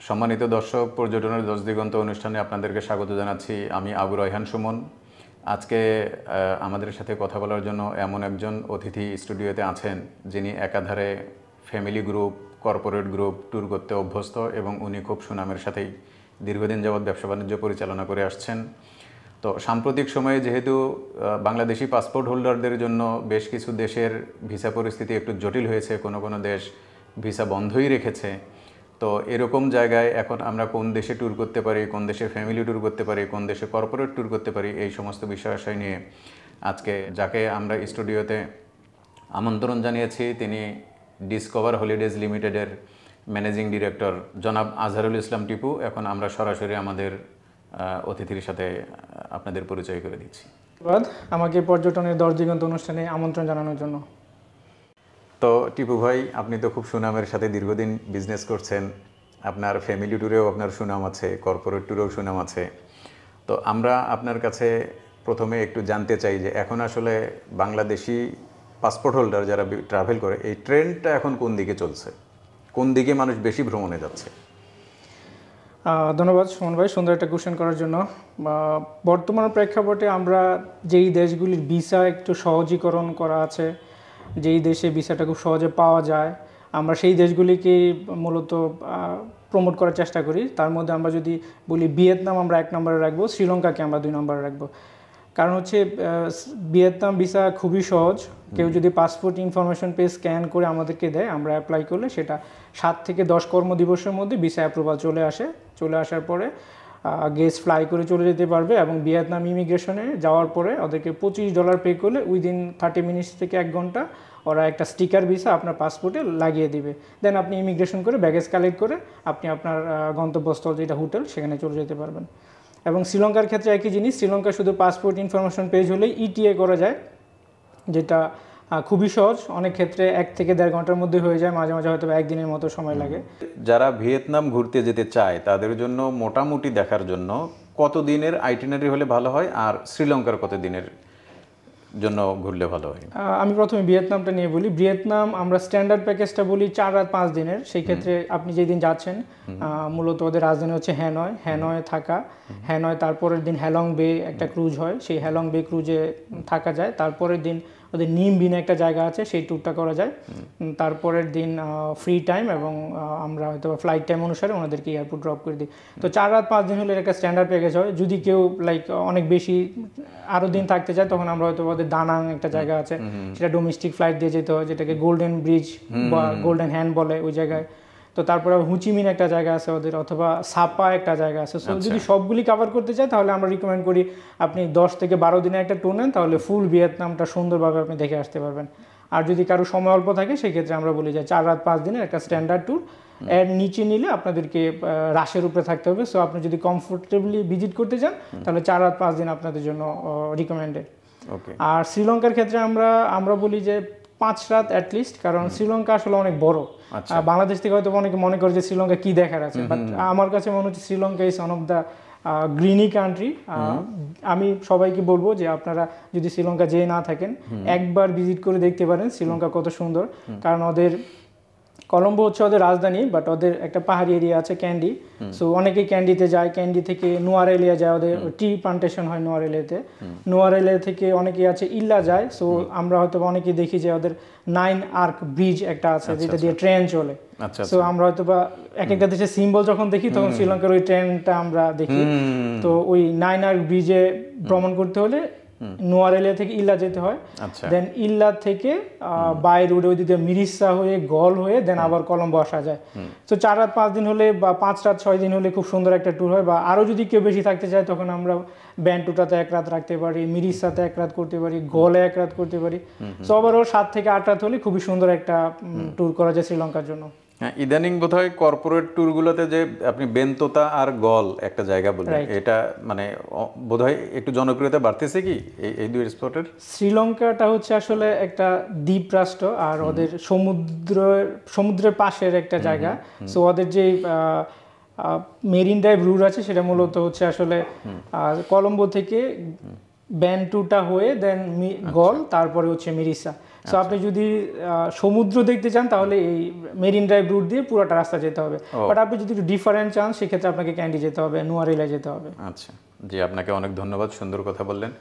সম্মানিত দর্শক, পর্যটনের দশ দিগন্ত অনুষ্ঠানে আপনাদেরকে স্বাগত জানাচ্ছি। আমি আবু রায়হান সুমন। আজকে আমাদের সাথে কথা বলার জন্য এমন একজন অতিথি স্টুডিওতে আছেন যিনি একাধারে family group, corporate group tour করতে অভ্যস্ত এবং উনি খুব সুনামের সাথেই দীর্ঘদিন যাবৎ ব্যবসা বাণিজ্য পরিচালনা করে আসছেন। তো সাম্প্রতিক সময়ে যেহেতু বাংলাদেশি পাসপোর্ট হোল্ডারদের জন্য বেশ কিছু দেশের ভিসা পরিস্থিতি একটু জটিল হয়েছে, কোনো কোনো দেশ ভিসা বন্ধই রেখেছে। তো এরকম জায়গায় এখন আমরা কোন দেশে ট্যুর করতে পারি, কোন দেশে ফ্যামিলি ট্যুর করতে পারি, কোন দেশে কর্পোরেট ট্যুর করতে পারি, এই সমস্ত বিষয় নিয়ে আজকে যাকে আমরা স্টুডিওতে আমন্ত্রণ জানিয়েছি তিনি ডিসকভার হলিডেজ লিমিটেডের ম্যানেজিং ডিরেক্টর জনাব আজহারুল ইসলাম টিপু। এখন আমরা সরাসরি আমাদের অতিথির সাথে আপনাদের পরিচয় করে দিচ্ছি। ধন্যবাদ আমাকে পর্যটনের দশ দিগন্ত অনুষ্ঠানে আমন্ত্রণ জানানোর জন্য। তো টিপু ভাই, আপনি তো খুব সুনামের সাথে দীর্ঘদিন বিজনেস করছেন, আপনার ফ্যামিলি ট্যুরেও আপনার সুনাম আছে, কর্পোরেট ট্যুরেও সুনাম আছে। তো আমরা আপনার কাছে প্রথমে একটু জানতে চাই যে এখন আসলে বাংলাদেশি পাসপোর্ট হোল্ডার যারা ট্রাভেল করে এই ট্রেন্ডটা এখন কোন দিকে চলছে, কোন দিকে মানুষ বেশি ভ্রমণে যাচ্ছে? ধন্যবাদ সুমন ভাই, সুন্দর একটা কোশ্চেন করার জন্য। বর্তমান প্রেক্ষাপটে আমরা যেই দেশগুলির ভিসা একটু সহজীকরণ করা আছে, যেই দেশে ভিসাটা খুব সহজে পাওয়া যায়, আমরা সেই দেশগুলিকে মূলত প্রমোট করার চেষ্টা করি। তার মধ্যে আমরা যদি বলি ভিয়েতনাম আমরা 1 নম্বরে রাখবো, শ্রীলঙ্কাকে আমরা 2 নম্বরে রাখবো। কারণ হচ্ছে ভিয়েতনাম ভিসা খুবই সহজ। কেউ যদি পাসপোর্ট ইনফরমেশন পেজ স্ক্যান করে আমাদেরকে দেয়, আমরা অ্যাপ্লাই করলে সেটা 7 থেকে 10 কর্মদিবসের মধ্যে ভিসা অ্যাপ্রুভাল চলে আসার পরে গেস্ট ফ্লাই করে চলে যেতে পারবে এবং ভিয়েতনাম ইমিগ্রেশনে যাওয়ার পরে ওদেরকে $25 পে করলে উইদিন 30 মিনিটস থেকে 1 ঘন্টা ওরা একটা স্টিকার ভিসা আপনার পাসপোর্টে লাগিয়ে দিবে। দেন আপনি ইমিগ্রেশন করে ব্যাগেজ কালেক্ট করে আপনি আপনার গন্তব্যস্থল যেটা হোটেল সেখানে চলে যেতে পারবেন। এবং শ্রীলঙ্কার ক্ষেত্রে একই জিনিস, শ্রীলঙ্কা শুধু পাসপোর্ট ইনফরমেশন পেজ হলেই ইটিএ করা যায়, যেটা খুবই সহজ। অনেক ক্ষেত্রে 1 থেকে 1.5 ঘন্টার মধ্যে হয়ে যায়, মাঝে মাঝে হয়তো 1 দিনের মতো সময় লাগে। যারা ভিয়েতনাম ঘুরতে যেতে চায় তাদের জন্য মোটামুটি দেখার জন্য কত দিনের আইটিনারি হলে ভালো হয়, আর শ্রীলঙ্কার কত দিনের জন্য ঘুরলে ভালো হয়? আমি প্রথমে ভিয়েতনামটা নিয়ে বলি। ভিয়েতনাম আমরা স্ট্যান্ডার্ড প্যাকেজটা বলি 4 রাত 5 দিনের। সেই ক্ষেত্রে আপনি যেদিন যাচ্ছেন মূলত ওদের রাজধানী হচ্ছে হ্যানয় থাকা, হ্যানয় তারপরের দিন হ্যালং বে একটা ক্রুজ হয়, সেই হ্যালং বে ক্রুজে থাকা যায়। তারপরের দিন ওদের নিম বিনে একটা জায়গা আছে, সেই ট্যুরটা করা যায়। তারপরের দিন ফ্রি টাইম এবং আমরা হয়তো ফ্লাইট টাইম অনুসারে ওনাদেরকে এয়ারপোর্ট ড্রপ করে দিই। তো 4 রাত 5 দিন হলে একটা স্ট্যান্ডার্ড প্যাকেজ হয়। যদি কেউ অনেক বেশি আরও দিন থাকতে চায় তখন আমরা হয়তো ওদের দানাং একটা জায়গা আছে, সেটা ডোমেস্টিক ফ্লাইট দিয়ে যেতে হয়, যেটাকে গোল্ডেন ব্রিজ বা গোল্ডেন হ্যান্ড বলে ওই জায়গায়। তো তারপরে হুচিমিন একটা জায়গা আছে ওদের, অথবা সাপা একটা জায়গা আছে। সো যদি সবগুলি কভার করতে চায় তাহলে আমরা রিকমেন্ড করি আপনি 10 থেকে 12 দিনের একটা ট্যুর নেন, তাহলে ফুল ভিয়েতনামটা সুন্দরভাবে আপনি দেখে আসতে পারবেন। আর যদি কারো সময় অল্প থাকে সেক্ষেত্রে আমরা বলি যে 4 রাত 5 দিনের একটা স্ট্যান্ডার্ড ট্যুর। এর নিচে নিলে আপনাদেরকে রাশের উপরে থাকতে হবে। সো আপনি যদি কমফোর্টেবলি ভিজিট করতে চান তাহলে 4 রাত 5 দিন আপনাদের জন্য রিকমেন্ডেড। আর শ্রীলঙ্কার ক্ষেত্রে আমরা বলি যে 5 রাত অ্যাটলিস্ট, কারণ শ্রীলঙ্কা আসলে অনেক বড়। বাংলাদেশ থেকে হয়তো অনেকে মনে করে যে শ্রীলঙ্কা কি দেখার আছে, বাট আমার কাছে মনে হচ্ছে Sri Lanka is one of the গ্রিনি country. আমি সবাইকে বলবো যে আপনারা যদি শ্রীলঙ্কা যেয়ে না থাকেন একবার ভিজিট করে দেখতে পারেন শ্রীলঙ্কা কত সুন্দর। কারণ ওদের কলম্বো হচ্ছে ওদের রাজধানী, বাট ওদের একটা পাহাড়ি এরিয়া আছে ক্যান্ডি। সো অনেকেই ক্যান্ডিতে যায়, ক্যান্ডি থেকে নোয়ারেলিয়া যায়, ওদের টি প্লান্টেশন হয় নোয়ারেলিয়াতে। নোয়ারেলিয়া থেকে অনেকেই আছে ইল্লা যায়। সো আমরা হয়তো অনেকেই দেখি যে ওদের 9 আর্ক ব্রিজ একটা আছে যেটা দিয়ে ট্রেন চলে। সো আমরা হয়তো বা এক একটা দেশের সিম্বল যখন দেখি তখন শ্রীলঙ্কার ওই ট্রেনটা আমরা দেখি। তো ওই 9 আর্ক ব্রিজে ভ্রমণ করতে হলে নোয়ারেলিয়া থেকে ইল্লা যেতে হয়। দেন ইল্লা থেকে বাই রোডে ওইদিকে মিরিসা হয়ে গল হয়ে দেন আবার কলম্বো আসা যায়। তো 4 রাত 5 দিন হলে বা 5 রাত 6 দিন হলে খুব সুন্দর একটা ট্যুর হয়। বা আরও যদি কেউ বেশি থাকতে চায় তখন আমরা ব্যান্টুটাতে 1 রাত রাখতে পারি, মিরিসাতে 1 রাত করতে পারি, গলে 1 রাত করতে পারি। সো ওভারঅল 7 থেকে 8 রাত হলে খুবই সুন্দর একটা ট্যুর করা যায় শ্রীলঙ্কার জন্য। হ্যাঁ, ইদানিং বোধহয় কর্পোরেট ট্যুরগুলোতে যে আপনি বেনতোতা আর গল একটা জায়গা বললেন, এটা মানে বোধহয় একটু জনপ্রিয়তা বাড়তেছে কি এই দুই স্পটের? শ্রীলঙ্কাটা হচ্ছে আসলে একটা দ্বীপ রাষ্ট্র আর ওদের সমুদ্রের পাশের একটা জায়গা। সো ওদের যে মেরিন ড্রাইভ রুট আছে সেটা মূলত হচ্ছে আসলে কলম্বো থেকে ব্যান্টুটা হয়ে দেন গল, তারপরে হচ্ছে মিরিসা। সো আপনি যদি সমুদ্র দেখতে চান তাহলে এই মেরিন ড্রাইভ রুট দিয়ে পুরোটা রাস্তা যেতে হবে, বাট আপনি যদি একটু ডিফারেন্ট চান সেক্ষেত্রে আপনাকে ক্যান্ডি যেতে হবে, নোয়ারিলা যেতে হবে। আচ্ছা, জি আপনাকে অনেক ধন্যবাদ, সুন্দর কথা বললেন।